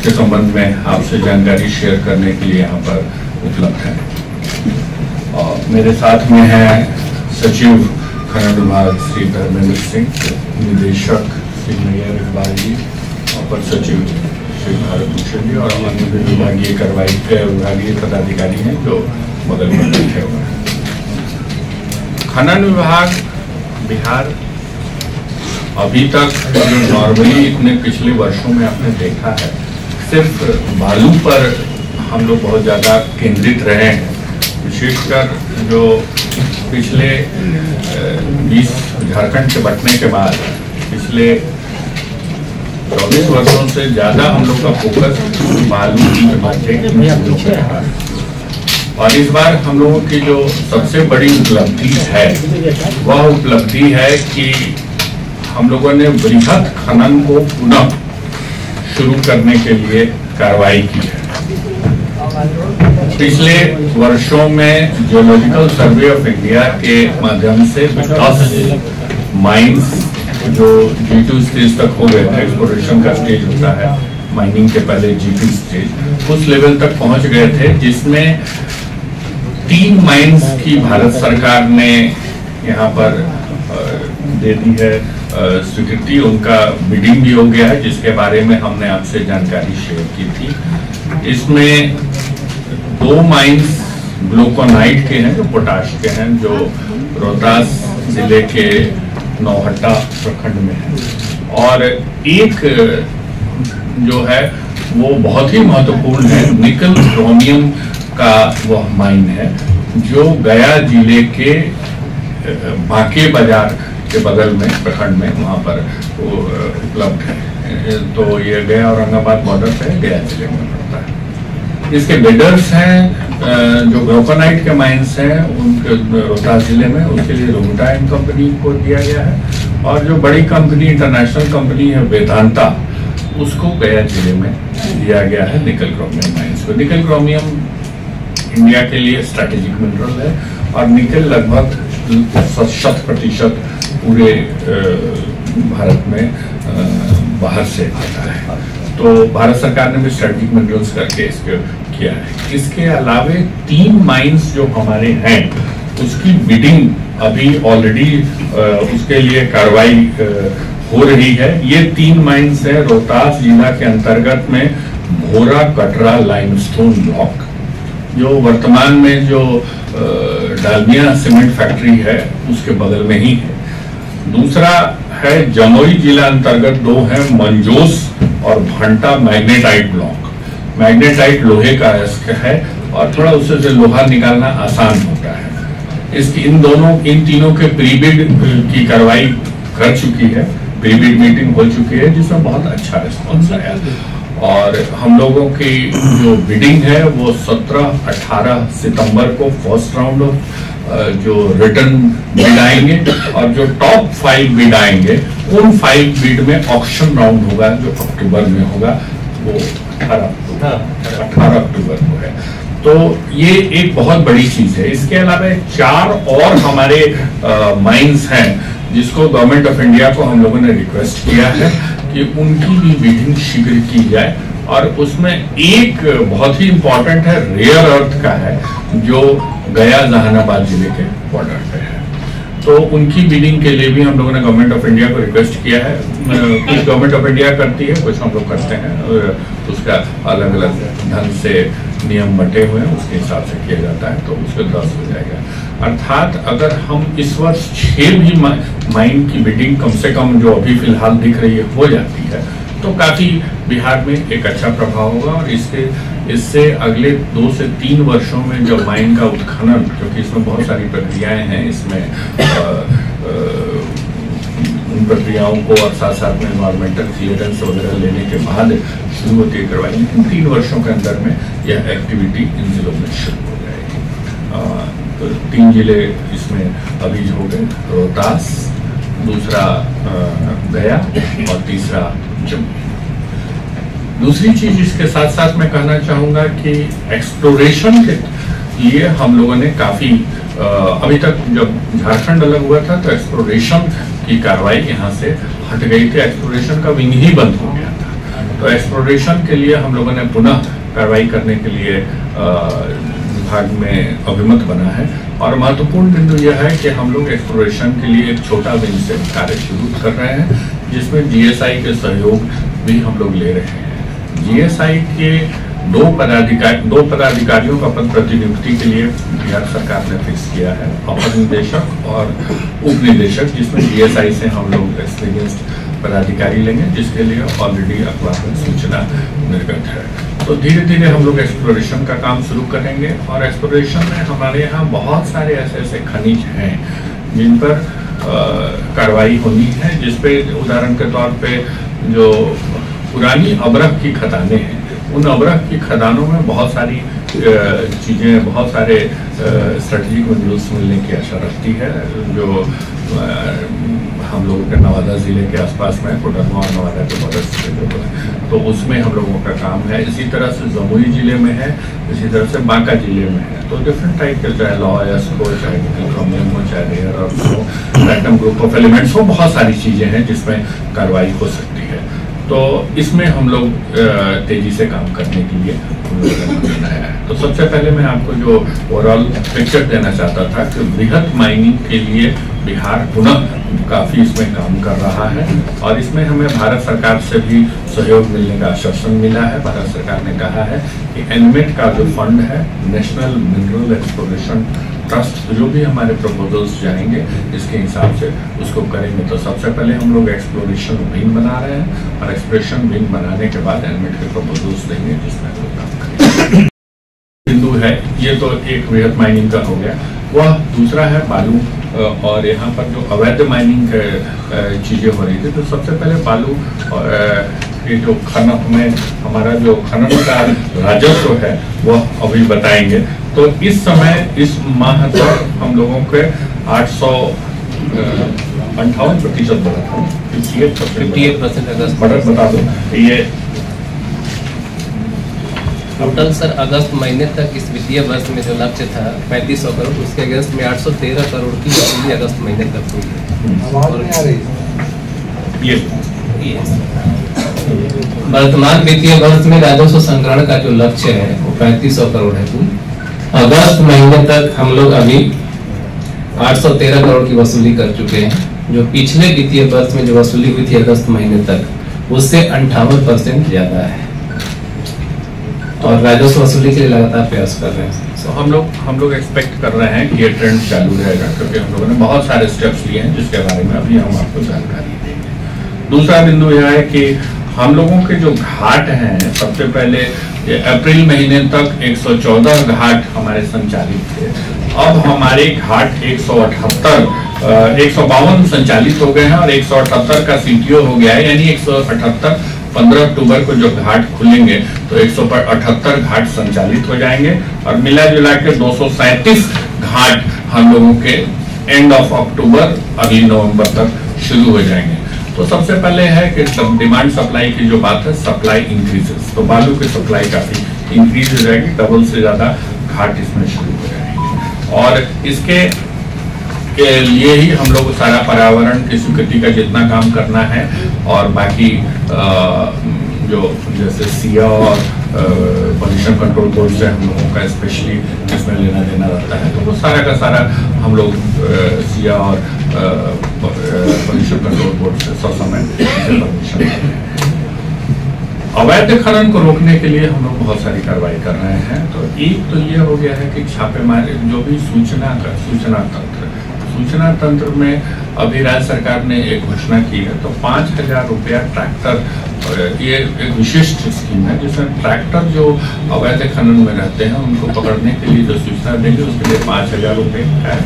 उसके संबंध में आपसे जानकारी शेयर करने के लिए यहाँ पर उपलब्ध है। और मेरे साथ में है सचिव खनन विभाग श्री धर्मेंद्र सिंह, निदेशक श्री नैयर इकबाल जी, अपर सचिव श्री भारत भूषण जी और अन्य विभागीय विभागीय पदाधिकारी हैं जो बगल में बैठे हुए हैं। खनन विभाग बिहार अभी तक जो नॉर्मली इतने पिछले वर्षों में आपने देखा है, सिर्फ बालू पर हम लोग बहुत ज़्यादा केंद्रित रहे हैं। विशेषकर जो पिछले 20 झारखंड के बंटने के बाद पिछले 24 वर्षों से ज़्यादा हम लोग का फोकस बालू की बातें, और इस बार हम लोगों की जो सबसे बड़ी उपलब्धि है वह उपलब्धि है कि हम लोगों ने वृहद खनन को पुनः शुरू करने के लिए कार्रवाई की है। पिछले वर्षों में जियोलॉजिकल सर्वे ऑफ इंडिया के माध्यम से 10 माइंस जो G2 स्टेज तक हो गए थे, एक्सप्लोरेशन का स्टेज होता है माइनिंग के पहले G2 स्टेज, उस लेवल तक पहुंच गए थे, जिसमें 3 माइंस की भारत सरकार ने यहाँ पर दे दी है स्वीकृति। उनका बिडिंग भी हो गया है, जिसके बारे में हमने आपसे जानकारी शेयर की थी। इसमें 2 माइंस ग्लूकोनाइट के हैं जो पोटाश के हैं, जो रोहतास जिले के नौहट्टा प्रखंड में है, और एक जो है वो बहुत ही महत्वपूर्ण है, निकल क्रोमियम का वह माइन है जो गया जिले के बांके बाजार के बगल में प्रखंड में वहाँ पर उपलब्ध है। तो ये गया औरंगाबाद बॉर्डर पे गया जिले में पड़ता है। इसके बिडर्स हैं जो ग्लूकोनाइट के माइंस हैं उनके रोहतास जिले में, उसके लिए रोबोटाइन कंपनी को दिया गया है, और जो बड़ी कंपनी इंटरनेशनल कंपनी है वेदांता, उसको गया जिले में दिया गया है निकल क्रोमियम माइंस को। निकल क्रोमियम इंडिया के लिए स्ट्रैटेजिक मिनरल है और निकल लगभग 100% पूरे भारत में बाहर से आता है। तो भारत सरकार ने भी स्ट्रैटेजिक मिनरल्स करके इसको किया है। इसके अलावे 3 माइंस जो हमारे हैं उसकी बिडिंग अभी ऑलरेडी उसके लिए कार्रवाई हो रही है। ये 3 माइंस है रोहतास जिला के अंतर्गत में भोरा कटरा लाइमस्टोन ब्लॉक, जो वर्तमान में जो डालमिया सीमेंट फैक्ट्री है उसके बगल में ही है। दूसरा है जमुई जिला अंतर्गत 2 है मंजोस और भंटा मैग्नेटाइट ब्लॉक। मैग्नेटाइट लोहे का है और थोड़ा उससे से लोहा निकालना आसान होता है। इसकी इन तीनों के प्रीबिड की कार्रवाई कर चुकी है, प्रीबिड मीटिंग हो चुकी है, जिसमें बहुत अच्छा रिस्पॉन्स आया, और हम लोगों की जो बिडिंग है वो 17-18 सितंबर को फर्स्ट राउंड जो रिटर्न बिड आएंगे, और जो टॉप 5 बिड आएंगे उन 5 बिड में ऑक्शन राउंड होगा जो अक्टूबर में होगा, वो 18 अक्टूबर को है। तो ये एक बहुत बड़ी चीज है। इसके अलावा 4 और हमारे माइंस हैं जिसको गवर्नमेंट ऑफ इंडिया को हम लोगों ने रिक्वेस्ट किया है कि उनकी भी बिडिंग शीघ्र की जाए, और उसमें एक बहुत ही इंपॉर्टेंट है, रेयर अर्थ का है, जो गया जहानाबाद जिले के बॉर्डर पे है। तो उनकी बिडिंग के लिए भी हम लोगों ने गवर्नमेंट ऑफ इंडिया को रिक्वेस्ट किया है। कुछ गवर्नमेंट ऑफ इंडिया करती है, कुछ हम लोग करते हैं, और उसका अलग अलग ढंग से नियम बंटे हुए हैं, उसके हिसाब से किया जाता है, तो उसको 10 हो जाएगा। अर्थात अगर हम इस वर्ष 6 भी माइन की बिडिंग कम से कम जो अभी फिलहाल दिख रही है हो जाती है, तो काफी बिहार में एक अच्छा प्रभाव होगा। और इससे अगले 2 से 3 वर्षों में जो माइन का उत्खनन, क्योंकि इसमें बहुत सारी प्रक्रियाएं हैं, इसमें उन प्रक्रियाओं को और साथ साथ में एनवायरमेंटल क्लियरेंस वगैरह लेने के बाद शुरू होती है करवाई। 3 वर्षों के अंदर में यह एक्टिविटी इन जिलों में शुरू हो जाएगी। तो 3 जिले इसमें अभी हो गए, रोहतास, दूसरा गया और तीसरा जम्मू। दूसरी चीज इसके साथ साथ मैं कहना चाहूंगा कि एक्सप्लोरेशन के लिए हम लोगों ने काफी अभी तक जब झारखंड अलग हुआ था तो एक्सप्लोरेशन की कार्रवाई यहाँ से हट गई थी, एक्सप्लोरेशन का विंग ही बंद हो गया था। तो एक्सप्लोरेशन के लिए हम लोगों ने पुनः कार्रवाई करने के लिए विभाग में अभिमत बना है। और महत्वपूर्ण बिंदु यह है कि हम लोग एक्सप्लोरेशन के लिए एक छोटा विंग से कार्य शुरू कर रहे हैं, जिसमें GSI के सहयोग भी हम लोग ले रहे हैं। GSI के दो पदाधिकारियों का पद प्रतिनियुक्ति के लिए बिहार सरकार ने फिक्स किया है, अपर निदेशक और उप निदेशक, जिसमें GSI से हम लोग एक्सपीरियंस्ड पदाधिकारी लेंगे, जिसके लिए ऑलरेडी अखबार में सूचना निर्गत है। तो धीरे धीरे हम लोग एक्सप्लोरेशन का काम शुरू करेंगे। और एक्सप्लोरेशन में हमारे यहाँ बहुत सारे ऐसे खनिज हैं जिन पर कार्रवाई होनी है, जिसपे उदाहरण के तौर पे जो पुरानी अबरख की खदानें हैं, उन अबरख की खदानों में बहुत सारी चीज़ें, बहुत सारे स्ट्रेटेजिक मिनरल्स मिलने की आशा रखती है, जो हम लोगों के नवादा जिले के आसपास में, कोडरमा और नवादा के बॉर्डर से, तो उसमें हम लोगों का काम है। इसी तरह से जमुई जिले में है, इसी तरह से बांका जिले में है। तो डिफरेंट टाइप के, चाहे लॉयर्स हो, चाहे क्रोमियम हो, चाहे रेयर अर्थ हो, प्लैटिनम ग्रुप ऑफ एलिमेंट्स हो, बहुत सारी चीज़ें हैं जिसमें कार्रवाई हो सकती है। तो इसमें हम लोग तेजी से काम करने के लिए बनाया है। तो सबसे पहले मैं आपको जो ओवरऑल पिक्चर देना चाहता था कि बृहत माइनिंग के लिए बिहार पुनः काफी इसमें काम कर रहा है, और इसमें हमें भारत सरकार से भी सहयोग मिलने का आश्वासन मिला है। भारत सरकार ने कहा है कि एनमेट का जो फंड है, नेशनल मिनरल एक्सप्लोरेशन ट्रस्ट, जो भी हमारे प्रपोजल्स जाएंगे इसके हिसाब से उसको करेंगे। तो सबसे पहले हम लोग एक्सप्लोरेशन विंग बना रहे हैं, और एक्सप्लोरेशन विंग बनाने के बाद एनमेट के प्रपोजल्स देंगे, जिसमें लोग काम करेंगे। बिंदु है, ये तो एक बृहत माइनिंग का हो गया। वह दूसरा है बालू, और यहाँ पर जो अवैध माइनिंग चीज़ें हो रही थी, तो सबसे पहले बालू ये जो खनन में हमारा जो खनन का राजस्व है वह अभी बताएंगे। तो इस समय इस माह तक हम लोगों के 858% बढ़ा था, 58% बढ़त बता दो। ये टोटल सर अगस्त महीने तक इस वित्तीय वर्ष में जो लक्ष्य था 3500 करोड़, उसके अगस्त में 813 करोड़ की वसूली अगस्त महीने तक हुई है। वर्तमान वित्तीय वर्ष में राजस्व संग्रहण का जो लक्ष्य है वो 3500 करोड़ है। अगस्त महीने तक हम लोग अभी 813 करोड़ की वसूली कर चुके हैं, जो पिछले वित्तीय वर्ष में जो वसूली हुई थी अगस्त महीने तक, उससे 58% ज्यादा है, और राजस्व वसूली के लिए लगातार प्रयास कर रहे हैं। तो हम लोग एक्सपेक्ट कर रहे हैं कि ये ट्रेंड चालू रहेगा, क्योंकि हम लोगों ने बहुत सारे स्टेप्स लिए हैं जिसके बारे में अभी हम आपको जानकारी देंगे। दूसरा बिंदु यह है कि हम लोगों के जो घाट हैं, सबसे पहले अप्रैल महीने तक 114 घाट हमारे संचालित थे। अब हमारे घाट 152 संचालित हो गए हैं, और 178 का CTO हो गया है, यानी 178 15 अक्टूबर को जो घाट खुलेंगे तो 178 घाट संचालित हो जाएंगे, और मिला जुला के 237 घाट हम लोगों के एंड ऑफ अक्टूबर अगली नवंबर तक शुरू हो जाएंगे। तो सबसे पहले है कि डिमांड सप्लाई की जो बात है, सप्लाई इंक्रीजेस, तो बालू की सप्लाई काफी इंक्रीज हो जाएगी, डबल से ज्यादा घाट इसमें शुरू हो जाएंगे। और इसके के लिए ही हम लोग सारा पर्यावरण की स्वीकृति का जितना काम करना है, और बाकी जो जैसे सिया और पोल्यूशन कंट्रोल बोर्ड से हम लोगों का स्पेशली इसमें लेना देना रहता है, तो वो सारा का सारा हम लोग सिया और पोल्यूशन कंट्रोल बोर्ड से समय परमिशन लेते हैं। अवैध खनन को रोकने के लिए हम लोग बहुत सारी कार्रवाई कर रहे हैं। तो एक तो ये हो गया है कि छापेमारी, जो भी सूचना तंत्र में अभी राज्य सरकार ने एक घोषणा की है, तो 5000 रुपया ट्रैक्टर, ये एक विशिष्ट स्कीम है जिसमें ट्रैक्टर जो अवैध खनन में रहते हैं उनको पकड़ने के लिए जो सूचना देंगे उसके लिए 5000 रुपये है,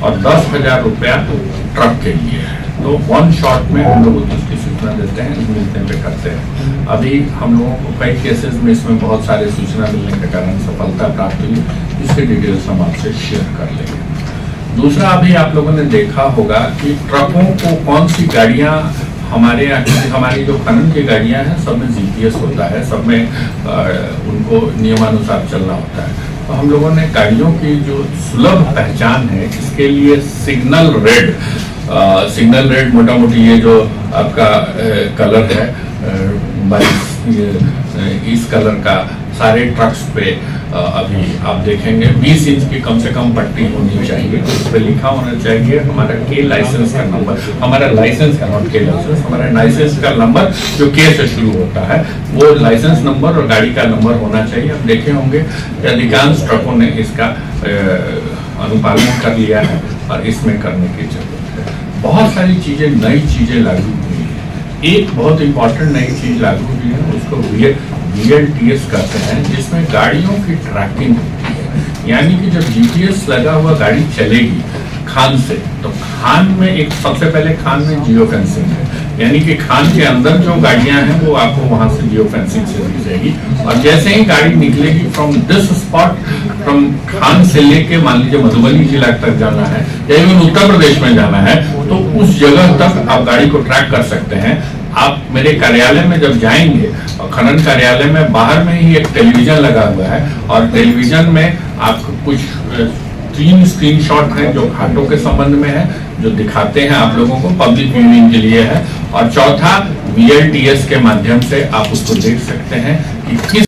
और 10,000 रुपया ट्रक के लिए है। तो वन शॉट में हम लोग उसकी सूचना देते हैं, मिलते पे करते हैं। अभी हम लोगों को कई केसेस में इसमें बहुत सारे सूचना मिलने के कारण सफलता प्राप्त हुई, इसके डिटेल्स हम आपसे शेयर कर लेंगे। दूसरा, अभी आप लोगों ने देखा होगा कि ट्रकों को कौन सी गाड़ियां हमारी जो खनन की गाड़ियां हैं सब में GPS होता है, सब में उनको नियमानुसार चलना होता है। तो हम लोगों ने गाड़ियों की जो सुलभ पहचान है इसके लिए सिग्नल रेड मोटा मोटी ये जो आपका कलर है 22 इस कलर का सारे ट्रक्स पे अभी आप देखेंगे 20 इंच की कम से कम पट्टी होनी चाहिए। उस पर लिखा होना चाहिए हमारा के लाइसेंस का नंबर, हमारा लाइसेंस का नॉट के लाइसेंस, हमारा लाइसेंस का नंबर जो के से शुरू होता है वो लाइसेंस नंबर और गाड़ी का नंबर होना चाहिए। आप देखे होंगे कि अधिकांश ट्रकों ने इसका अनुपालन कर लिया है और इसमें करने की जरूरत है। बहुत सारी चीजें, नई चीजें लागू हुई है। एक बहुत इंपॉर्टेंट नई चीज लागू हुई है, उसको VLTS कहते हैं, जिसमें गाड़ियों की ट्रैकिंग होती है। यानी कि जब GPS लगा हुआ गाड़ी चलेगी खान से, तो खान में एक सबसे पहले खान में जियो फेंसिंग है, यानी कि खान के अंदर जो गाड़ियां हैं वो आपको वहां से जियो फेंसिंग से दी जाएगी। और जैसे ही गाड़ी निकलेगी from this spot, from Khan से लेके मान लीजिए मधुबनी जिला तक जाना है या इवन उत्तर प्रदेश में जाना है, तो उस जगह तक आप गाड़ी को ट्रैक कर सकते हैं। आप मेरे कार्यालय में जब जाएंगे, और खनन कार्यालय में बाहर में ही एक टेलीविजन लगा हुआ है, और टेलीविजन में आपको कुछ 3 स्क्रीनशॉट हैं जो घाटों के संबंध में है, जो दिखाते हैं आप लोगों को, पब्लिक व्यूइंग के लिए है। और चौथा VLTS के माध्यम से आप उसको देख सकते हैं कि किस,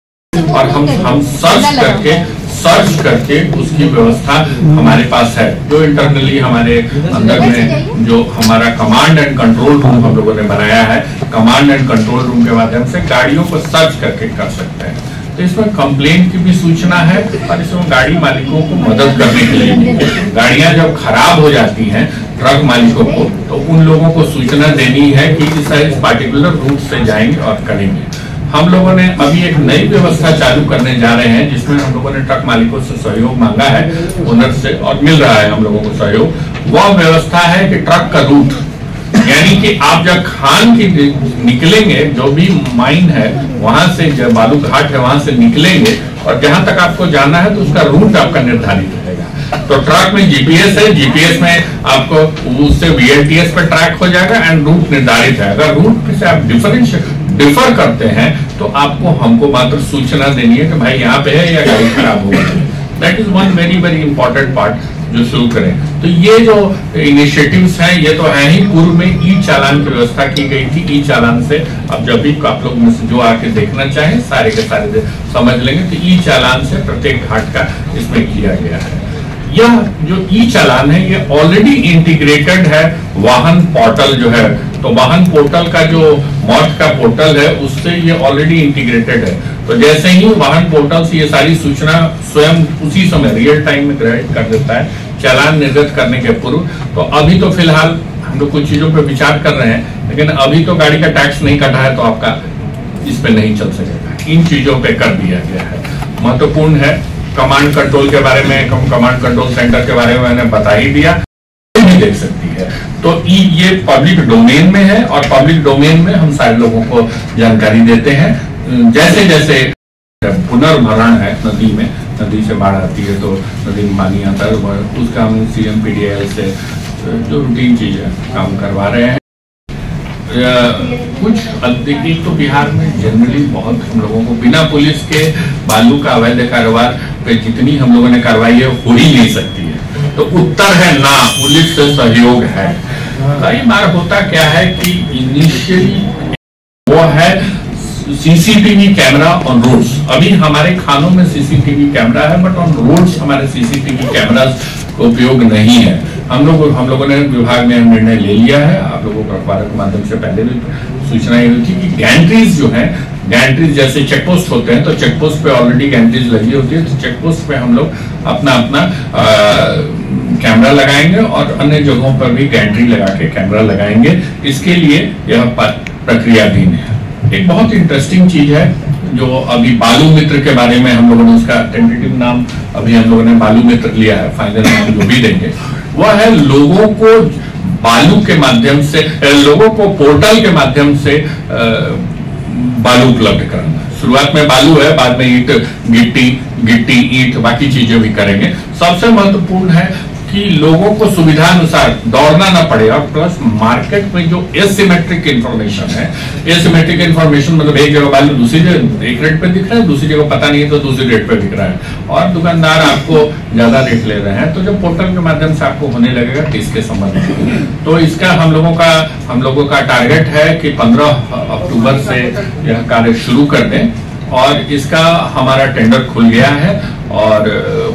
और हम सर्च करके उसकी व्यवस्था हमारे पास है, जो इंटरनली हमारे अंदर में जो हमारा कमांड एंड कंट्रोल रूम हम लोगों ने बनाया है, कमांड एंड कंट्रोल रूम के माध्यम से गाड़ियों को सर्च करके कर सकते हैं। तो इसमें कंप्लेंट की भी सूचना है और इसमें गाड़ी मालिकों को मदद करने के लिए भी, गाड़ियां जब खराब हो जाती हैं ट्रक मालिकों को, तो उन लोगों को सूचना देनी है कि इस पार्टिकुलर रूट से जाएंगे और करेंगे। हम लोगों ने अभी एक नई व्यवस्था चालू करने जा रहे हैं, जिसमें हम लोगों ने ट्रक मालिकों से सहयोग मांगा है, ओनर से, और मिल रहा है हम लोगों को सहयोग। वह व्यवस्था है कि ट्रक का रूट, यानी कि आप जब खान की निकलेंगे, जो भी माइन है वहां से, जब बालू घाट है वहां से निकलेंगे और जहां तक आपको जाना है, तो उसका रूट आपका निर्धारित रहेगा। तो ट्रक में GPS है, GPS में आपको उससे VLTS पे ट्रैक हो जाएगा एंड रूट निर्धारित है। अगर रूट से आप डिफर करते हैं तो आपको हमको मात्र सूचना देनी है कि भाई यहाँ पे है या गाड़ी खराब हो गई। That is one very very important part जो शुरू करें। तो ये जो इनिशिएटिव्स हैं, ये तो है ही। पूर्व में ई चालान की व्यवस्था की गई थी। ई चालान से अब जब भी आप लोग में से जो आके देखना चाहें, सारे के सारे समझ लेंगे। तो ई चालान से प्रत्येक घाट का इसमें किया गया है। यह जो ई चालान है, ये ऑलरेडी इंटीग्रेटेड है वाहन पोर्टल जो है। तो वाहन पोर्टल का जो मॉट का पोर्टल है, उससे ये ऑलरेडी इंटीग्रेटेड है। तो जैसे ही वाहन पोर्टल से ये सारी सूचना स्वयं उसी समय रियल टाइम में क्रेडिट कर देता है, चालान निर्गत करने के पूर्व। तो अभी तो फिलहाल हम लोग कुछ चीजों पर विचार कर रहे हैं, लेकिन अभी तो गाड़ी का टैक्स नहीं कटा है, तो आपका इस पे नहीं चल सकेगा। इन चीजों पे कर दिया गया है। महत्वपूर्ण है। कमांड कंट्रोल के बारे में, कमांड कंट्रोल सेंटर के बारे में मैंने बता ही दिया, भी देख सकती है। तो ये पब्लिक डोमेन में है, और पब्लिक डोमेन में हम सारे लोगों को जानकारी देते हैं। जैसे जैसे पुनर्भरण है नदी में, नदी से बाढ़ आती है तो नदी में पानी आता है, उसका हम CMPDL से जो रूटीन चीज है काम करवा रहे हैं। कुछ देखिए, तो बिहार में जनरली बहुत हम लोगों को बिना पुलिस के बालू का अवैध कारोबार पे जितनी हम लोगों ने कार्रवाई है हो ही नहीं सकती है। तो उत्तर है ना, पुलिस से सहयोग है। कई बार होता क्या है कि इनिशियली वो है CCTV कैमरा ऑन रोड्स। अभी हमारे खानों में CCTV कैमरा है, बट ऑन रोड्स हमारे CCTV कैमरास का उपयोग नहीं है। हम लोगों ने विभाग में निर्णय ले लिया है। आप लोगों को अखबार के माध्यम से पहले भी सूचना ये हुई थी कि गैंट्रीज जो है, गैंट्रीज जैसे चेकपोस्ट होते हैं, तो चेकपोस्ट पे ऑलरेडी गैंट्रीज लगी होती है। तो चेकपोस्ट पे हम लोग अपना कैमरा लगाएंगे और अन्य जगहों पर भी गैंट्री लगा के कैमरा लगाएंगे। इसके लिए यह प्रक्रियाधीन है। एक बहुत इंटरेस्टिंग चीज है जो अभी बालू मित्र के बारे में हम लोगों ने, उसका टेंटेटिव नाम अभी हम लोगों ने बालू मित्र लिया है, फाइनल नाम जो भी देंगे वह है लोगों को बालू के माध्यम से, लोगों को पोर्टल के माध्यम से बालू उपलब्ध कराना। शुरुआत में बालू है, बाद में ईंट, गिट्टी, ईंट, बाकी चीजें भी करेंगे। सबसे महत्वपूर्ण है कि लोगों को सुविधा अनुसार दौड़ना ना पड़े, और प्लस मार्केट में जो एसिमेट्रिक इंफॉर्मेशन है, एसिमेट्रिक इंफॉर्मेशन मतलब एक जगह वैल्यू दूसरी जगह एक रेट पे दिख रहा है, दूसरी जगह पता नहीं है तो दूसरी रेट पे दिख रहा है, और दुकानदार आपको ज्यादा रेट ले रहे हैं। तो जब पोर्टल के माध्यम से आपको होने लगेगा तो इसके संबंध में, तो इसका हम लोगों का टारगेट है कि 15 अक्टूबर से यह कार्य शुरू कर दें, और इसका हमारा टेंडर खुल गया है और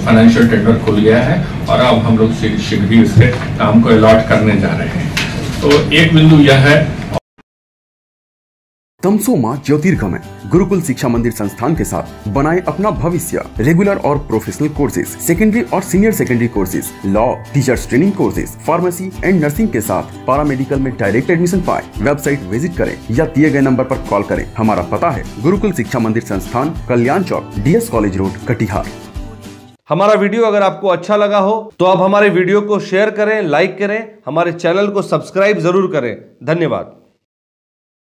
फाइनेंशियल टेंडर खुल गया है, और अब हम लोग शीघ्र ही इसके काम को अलॉट करने जा रहे हैं। तो एक बिंदु यह है। तमसोमा ज्योतिर्गमय गुरुकुल शिक्षा मंदिर संस्थान के साथ बनाए अपना भविष्य। रेगुलर और प्रोफेशनल कोर्सेज, सेकेंडरी और senior secondary courses, law, teachers training courses, pharmacy and nursing के साथ पैरामेडिकल में डायरेक्ट एडमिशन पाए। वेबसाइट विजिट करें या दिए गए नंबर पर कॉल करें। हमारा पता है गुरुकुल शिक्षा मंदिर संस्थान, कल्याण चौक, DS कॉलेज रोड, कटिहार। हमारा वीडियो अगर आपको अच्छा लगा हो तो आप हमारे वीडियो को शेयर करें, लाइक करें, हमारे चैनल को सब्सक्राइब जरूर करें। धन्यवाद।